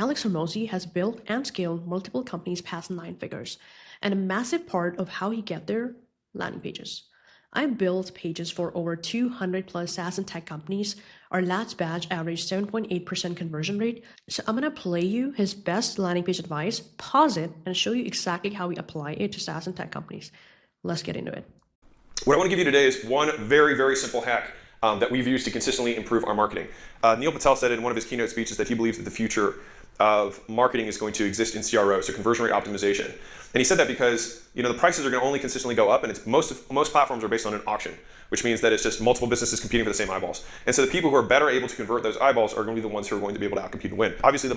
Alex Hormozi has built and scaled multiple companies past 9 figures, and a massive part of how he get there, landing pages. I built pages for over 200 plus SaaS and tech companies. Our last batch averaged 7.8% conversion rate. So I'm gonna play you his best landing page advice, pause it, and show you exactly how we apply it to SaaS and tech companies. Let's get into it. What I want to give you today is one very, very simple hack that we've used to consistently improve our marketing. Neil Patel said in one of his keynote speeches that he believes that the future of marketing is going to exist in CRO, so conversion rate optimization. And he said that because the prices are going to only consistently go up, and it's most platforms are based on an auction, which means that it's just multiple businesses competing for the same eyeballs. And so the people who are better able to convert those eyeballs are going to be the ones who are going to be able to outcompete and win. Obviously,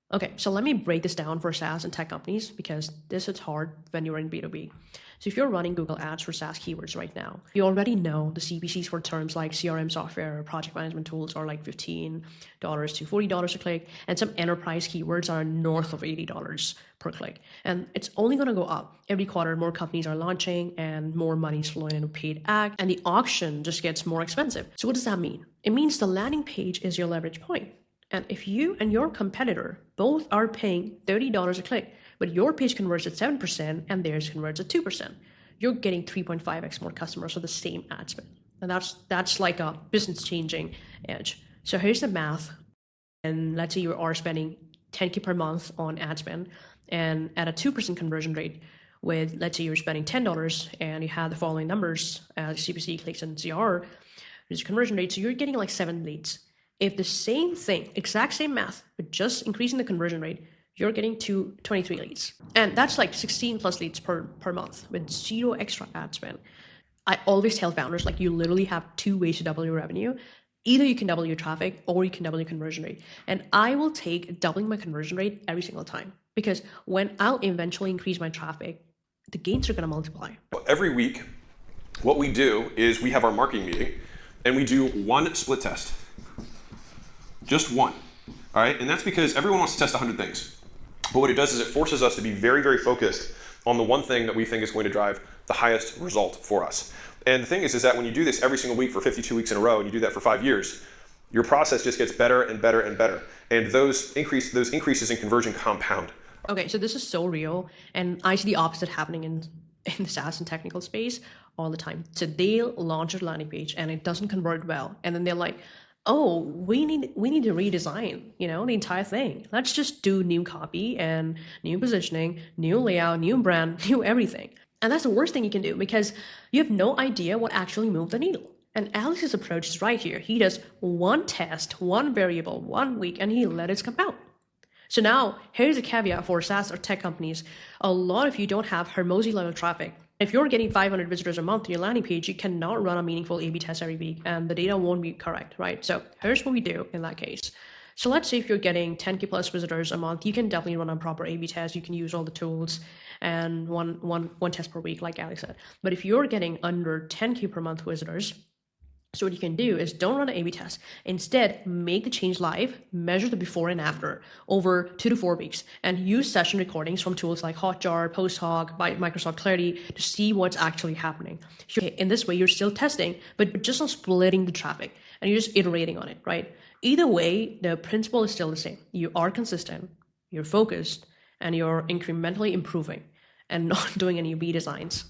Okay, so let me break this down for SaaS and tech companies because this is hard when you're in B2B. So if you're running Google Ads for SaaS keywords right now, you already know the CPCs for terms like CRM software or project management tools are like $15 to $40 a click, and some enterprise keywords are north of $80 per click. And it's only going to go up. Every quarter, more companies are launching and more money is flowing into paid ad, and the auction just gets more expensive. So what does that mean? It means the landing page is your leverage point. And if you and your competitor both are paying $30 a click, but your page converts at 7% and theirs converts at 2%, you're getting 3.5x more customers for the same ad spend. And that's like a business changing edge. So here's the math. And let's say you are spending $10K per month on ad spend, and at a 2% conversion rate with, let's say you're spending $10 and you have the following numbers as CPC, clicks, and CR, which is conversion rate. So you're getting like 7 leads. If the same thing, exact same math, but just increasing the conversion rate, you're getting to 23 leads. And that's like 16 plus leads per month with 0 extra ad spend. I always tell founders, like, you literally have 2 ways to double your revenue. Either you can double your traffic or you can double your conversion rate. And I will take doubling my conversion rate every single time, because when I'll eventually increase my traffic, the gains are gonna multiply. Every week, what we do is we have our marketing meeting and we do one split test. Just one, all right? And that's because everyone wants to test 100 things. But what it does is it forces us to be very, very focused on the one thing that we think is going to drive the highest result for us. And the thing is that when you do this every single week for 52 weeks in a row, and you do that for 5 years, your process just gets better and better and better. And those increases in conversion compound. Okay, so this is so real. And I see the opposite happening in the SaaS and technical space all the time. So they'll launch a landing page and it doesn't convert well. And then they're like, oh, we need to redesign, the entire thing. Let's just do new copy and new positioning, new layout, new brand, new everything. And that's the worst thing you can do because you have no idea what actually moved the needle. And Alex's approach is right here. He does one test, one variable, 1 week, and he let it compound. So now here's a caveat for SaaS or tech companies. A lot of you don't have Hormozi level traffic. If you're getting 500 visitors a month to your landing page, you cannot run a meaningful A/B test every week and the data won't be correct, right? So here's what we do in that case. So let's say if you're getting 10K plus visitors a month, you can definitely run a proper A/B test. You can use all the tools and one test per week, like Alex said. But if you're getting under 10K per month visitors, so what you can do is don't run an A/B test. Instead, make the change live, measure the before and after over 2 to 4 weeks, and use session recordings from tools like Hotjar, PostHawk, Microsoft Clarity to see what's actually happening. In this way, you're still testing, but just not splitting the traffic, and you're just iterating on it, right? Either way, the principle is still the same. You are consistent, you're focused, and you're incrementally improving and not doing any redesigns.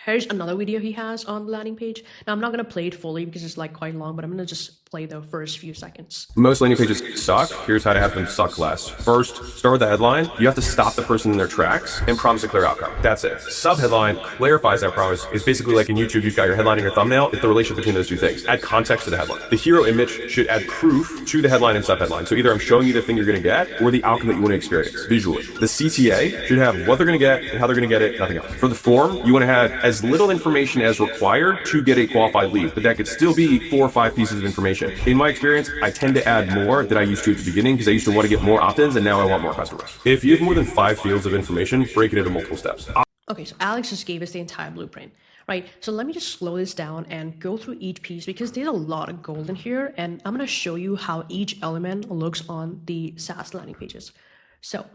Here's another video he has on the landing page. Now, I'm not going to play it fully because it's like quite long, but I'm going to just play the first few seconds. Most landing pages suck. Here's how to have them suck less. First, start with the headline. You have to stop the person in their tracks and promise a clear outcome. That's it. Sub-headline clarifies that promise. It's basically like in YouTube, you've got your headline and your thumbnail. It's the relationship between those two things. Add context to the headline. The hero image should add proof to the headline and sub-headline. So either I'm showing you the thing you're going to get or the outcome that you want to experience visually. The CTA should have what they're going to get and how they're going to get it, nothing else. For the form, you want to have as little information as required to get a qualified lead, but that could still be 4 or 5 pieces of information. In my experience, I tend to add more than I used to at the beginning because I used to want to get more opt-ins and now I want more customers. If you have more than 5 fields of information, break it into multiple steps. Okay, so Alex just gave us the entire blueprint, right? So let me just slow this down and go through each piece because there's a lot of gold in here, and I'm going to show you how each element looks on the SaaS landing pages. So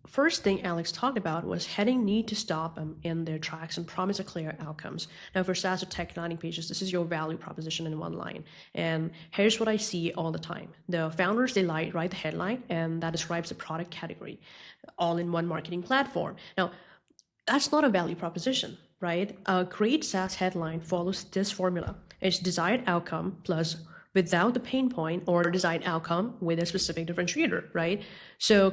First thing Alex talked about was heading need to stop them in their tracks and promise a clear outcomes. Now, for SaaS or tech landing pages, this is your value proposition in one line. And here's what I see all the time. The founders, they write the headline, and that describes the product category, all in one marketing platform. Now, that's not a value proposition, right? A great SaaS headline follows this formula. It's desired outcome plus without the pain point, or desired outcome with a specific differentiator, right? So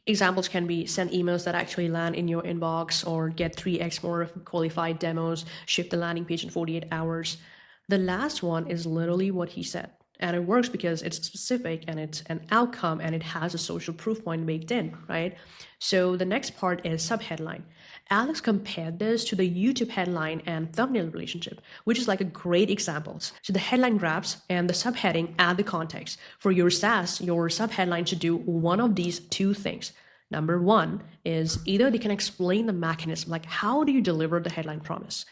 examples can be send emails that actually land in your inbox, or get 3x more qualified demos, ship the landing page in 48 hours. The last one is literally what he said. And it works because it's specific and it's an outcome and it has a social proof point baked in, right? So the next part is subheadline. Alex compared this to the YouTube headline and thumbnail relationship, which is like a great example. So the headline grabs and the subheading add the context. For your SaaS, your subheadline should do one of these two things. Number one is either they can explain the mechanism, like how do you deliver the headline promise?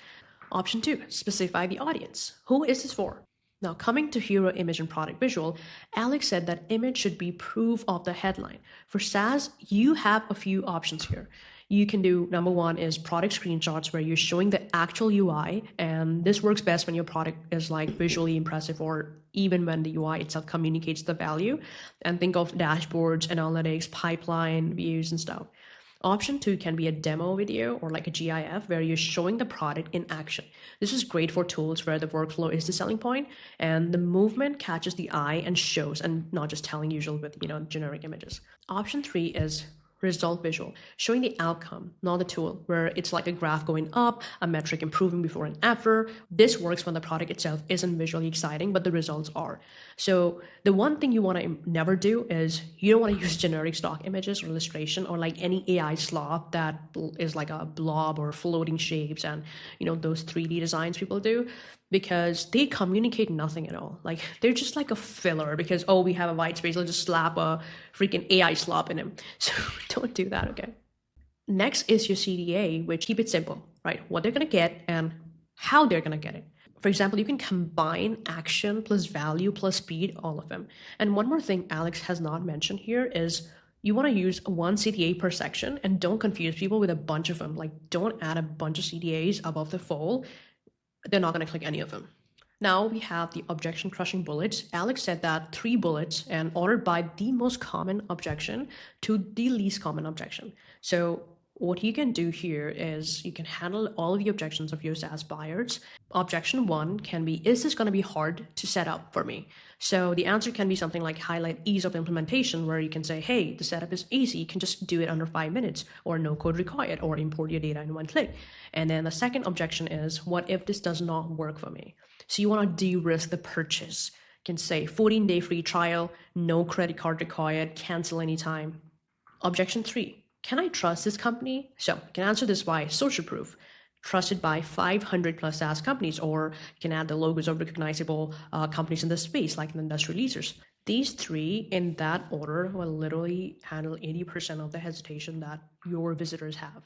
Option two, specify the audience. Who is this for? Now, coming to hero image and product visual, Alex said that image should be proof of the headline. For SaaS, you have a few options here. You can do, number one is product screenshots where you're showing the actual UI. And this works best when your product is like visually impressive, or even when the UI itself communicates the value. And think of dashboards, analytics, pipeline views and stuff. Option two can be a demo video or like a GIF where you're showing the product in action. This is great for tools where the workflow is the selling point and the movement catches the eye and shows, and not just telling usual with, generic images. Option three is result visual, showing the outcome, not the tool, where it's like a graph going up, a metric improving before and after. This works when the product itself isn't visually exciting, but the results are. So the one thing you want to never do is you don't want to use generic stock images or illustration or like any AI slop that is like a blob or floating shapes and, those 3D designs people do, because they communicate nothing at all. Like they're just like a filler because, we have a white space, let's just slap a freaking AI slop in them. So don't do that, okay? Next is your CTA, which keep it simple, right? What they're gonna get and how they're gonna get it. For example, you can combine action plus value plus speed, all of them. And one more thing Alex has not mentioned here is you want to use one CTA per section, and don't confuse people with a bunch of them. Like don't add a bunch of CTAs above the fold. They're not going to click any of them. Now we have the objection crushing bullets. Alex said that 3 bullets and ordered by the most common objection to the least common objection. So what you can do here is you can handle all of the objections of your SaaS buyers. Objection 1 can be, is this going to be hard to set up for me? So the answer can be something like highlight ease of implementation, where you can say, hey, the setup is easy. You can just do it under 5 minutes, or no code required, or import your data in one click. And then the second objection is, what if this does not work for me? So you want to de-risk the purchase. You can say 14-day free trial, no credit card required, cancel anytime. Objection 3, can I trust this company? So you can answer this by social proof, trusted by 500 plus SaaS companies, or you can add the logos of recognizable companies in the space, like the industry leaders. These 3 in that order will literally handle 80% of the hesitation that your visitors have.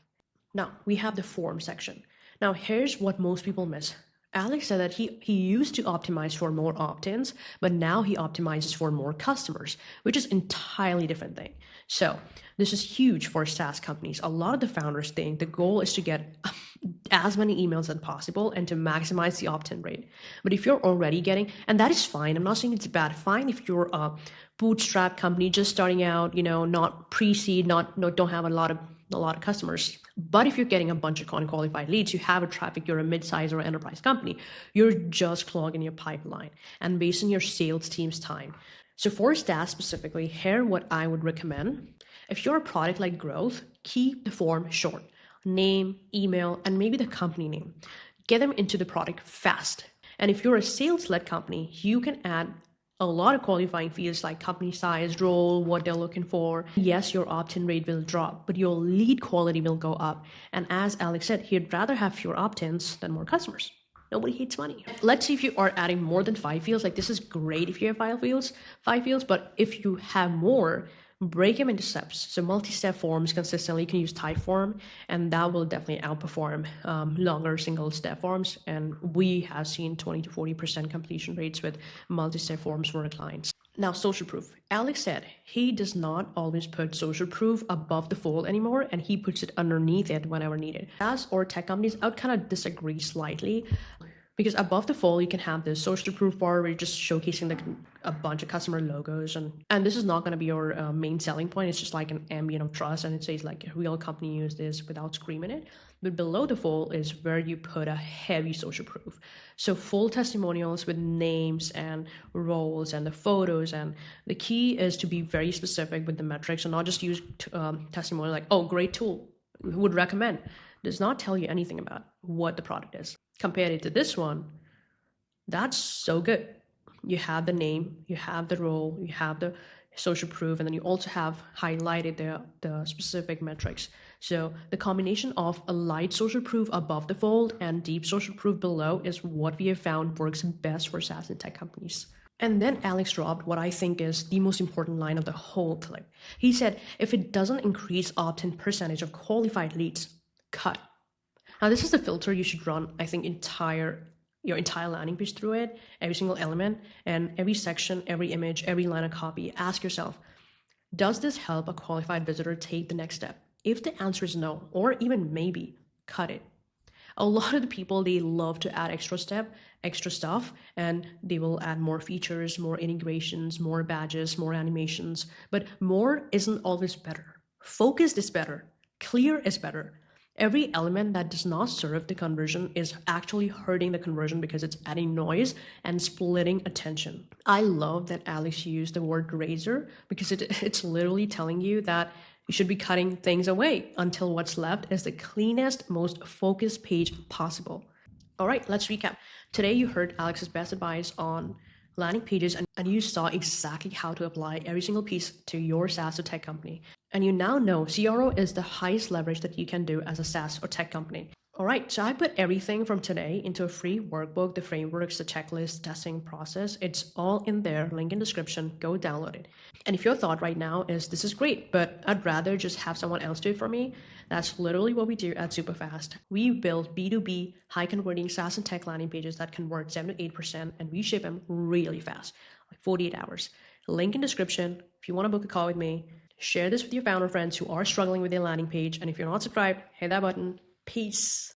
Now we have the form section. Now here's what most people miss. Alex said that he used to optimize for more opt-ins, but now he optimizes for more customers, which is entirely different thing. So this is huge for SaaS companies. A lot of the founders think the goal is to get as many emails as possible and to maximize the opt-in rate. But if you're already getting, and that is fine, I'm not saying it's bad, fine if you're a bootstrap company just starting out, not pre-seed, don't have a lot of customers. But if you're getting a bunch of unqualified leads, you have a traffic, you're a mid-size or enterprise company, you're just clogging your pipeline and based on your sales team's time. So for SaaS specifically, here what I would recommend. If you're a product-led growth, keep the form short. Name, email, and maybe the company name. Get them into the product fast. And if you're a sales-led company, you can add a lot of qualifying fields like company size, role, what they're looking for. Yes, your opt-in rate will drop, but your lead quality will go up. And as Alex said, he'd rather have fewer opt-ins than more customers. Nobody hates money. Let's say if you are adding more than 5 fields, like this is great if you have 5 fields, but if you have more, break them into steps. So multi-step forms consistently, you can use type form, and that will definitely outperform longer single step forms. And we have seen 20 to 40% completion rates with multi-step forms for our clients. Now, social proof. Alex said he does not always put social proof above the fold anymore, and he puts it underneath it whenever needed. SaaS or tech companies, I would kind of disagree slightly, because above the fold, you can have this social proof bar where you're just showcasing a bunch of customer logos, and this is not going to be your main selling point. It's just like an ambient of trust, and it says like a real company used this without screaming it. But below the fold is where you put a heavy social proof. So full testimonials with names and roles and the photos, and the key is to be very specific with the metrics and not just use testimonial like, oh, great tool, would recommend. Does not tell you anything about what the product is. Compared it to this one, that's so good. You have the name, you have the role, you have the social proof, and then you also have highlighted the specific metrics. So the combination of a light social proof above the fold and deep social proof below is what we have found works best for SaaS and tech companies. And then Alex dropped what I think is the most important line of the whole clip. He said, if it doesn't increase opt-in percentage of qualified leads, cut. Now, this is the filter you should run, I think, your entire landing page through it, every single element, and every section, every image, every line of copy. Ask yourself, does this help a qualified visitor take the next step? If the answer is no, or even maybe, cut it. A lot of the people, they love to add extra stuff, and they will add more features, more integrations, more badges, more animations, but more isn't always better. Focused is better. Clear is better. Every element that does not serve the conversion is actually hurting the conversion because it's adding noise and splitting attention. I love that Alex used the word razor because it's literally telling you that you should be cutting things away until what's left is the cleanest, most focused page possible. All right, let's recap. Today you heard Alex's best advice on landing pages, and you saw exactly how to apply every single piece to your SaaS or tech company. And you now know CRO is the highest leverage that you can do as a SaaS or tech company. All right, so I put everything from today into a free workbook, the frameworks, the checklist, testing process. It's all in there, link in description, go download it. And if your thought right now is, this is great, but I'd rather just have someone else do it for me, that's literally what we do at Superfast. We build B2B, high converting SaaS and tech landing pages that convert 7 to 8%, and we ship them really fast, like 48 hours. Link in description. If you want to book a call with me, share this with your founder friends who are struggling with their landing page. And if you're not subscribed, hit that button. Peace.